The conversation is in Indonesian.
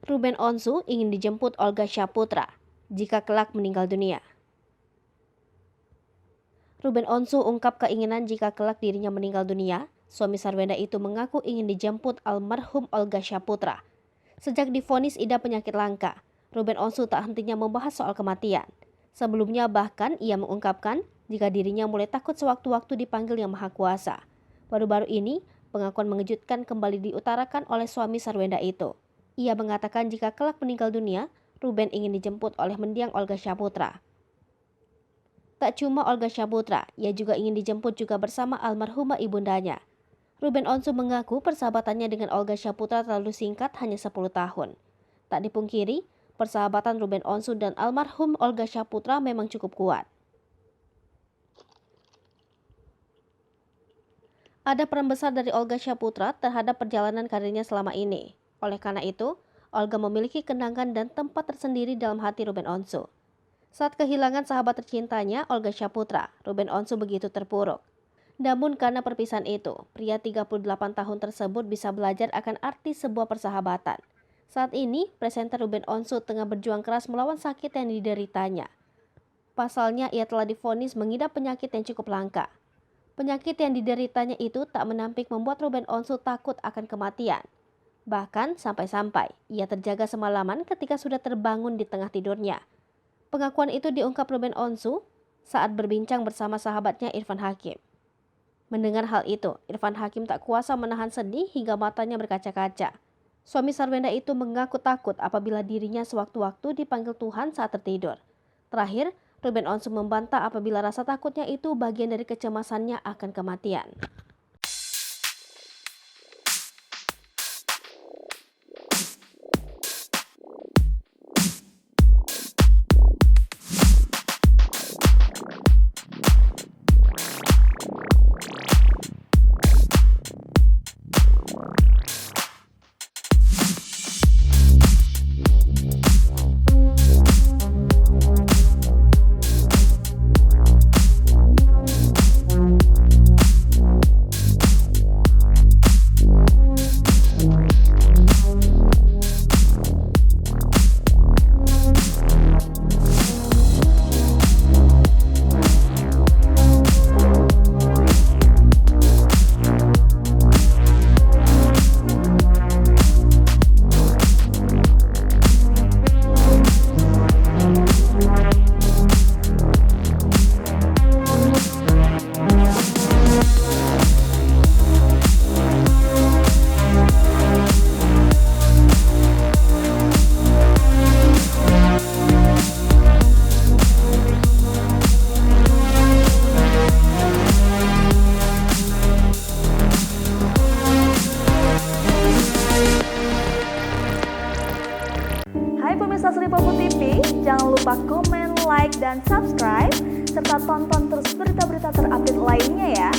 Ruben Onsu ingin dijemput Olga Syaputra jika kelak meninggal dunia. Ruben Onsu ungkap keinginan jika kelak dirinya meninggal dunia. Suami Sarwenda itu mengaku ingin dijemput almarhum Olga Syaputra. Sejak divonis idap penyakit langka, Ruben Onsu tak hentinya membahas soal kematian. Sebelumnya bahkan ia mengungkapkan jika dirinya mulai takut sewaktu-waktu dipanggil Yang Maha Kuasa. Baru-baru ini, pengakuan mengejutkan kembali diutarakan oleh suami Sarwenda itu. Ia mengatakan jika kelak meninggal dunia, Ruben ingin dijemput oleh mendiang Olga Syaputra. Tak cuma Olga Syaputra, ia juga ingin dijemput juga bersama almarhumah ibundanya. Ruben Onsu mengaku persahabatannya dengan Olga Syaputra terlalu singkat, hanya 10 tahun. Tak dipungkiri, persahabatan Ruben Onsu dan almarhum Olga Syaputra memang cukup kuat. Ada peran besar dari Olga Syaputra terhadap perjalanan karirnya selama ini. Oleh karena itu, Olga memiliki kenangan dan tempat tersendiri dalam hati Ruben Onsu. Saat kehilangan sahabat tercintanya, Olga Syaputra, Ruben Onsu begitu terpuruk. Namun karena perpisahan itu, pria 38 tahun tersebut bisa belajar akan arti sebuah persahabatan. Saat ini, presenter Ruben Onsu tengah berjuang keras melawan sakit yang dideritanya. Pasalnya, ia telah divonis mengidap penyakit yang cukup langka. Penyakit yang dideritanya itu tak menampik membuat Ruben Onsu takut akan kematian. Bahkan sampai-sampai ia terjaga semalaman ketika sudah terbangun di tengah tidurnya. Pengakuan itu diungkap Ruben Onsu saat berbincang bersama sahabatnya Irfan Hakim. Mendengar hal itu, Irfan Hakim tak kuasa menahan sedih hingga matanya berkaca-kaca. Suami Sarwenda itu mengaku takut apabila dirinya sewaktu-waktu dipanggil Tuhan saat tertidur. Terakhir, Ruben Onsu membantah apabila rasa takutnya itu bagian dari kecemasannya akan kematian. Hai pemirsa Sri Popo TV, jangan lupa komen, like, dan subscribe, serta tonton terus berita-berita terupdate lainnya ya.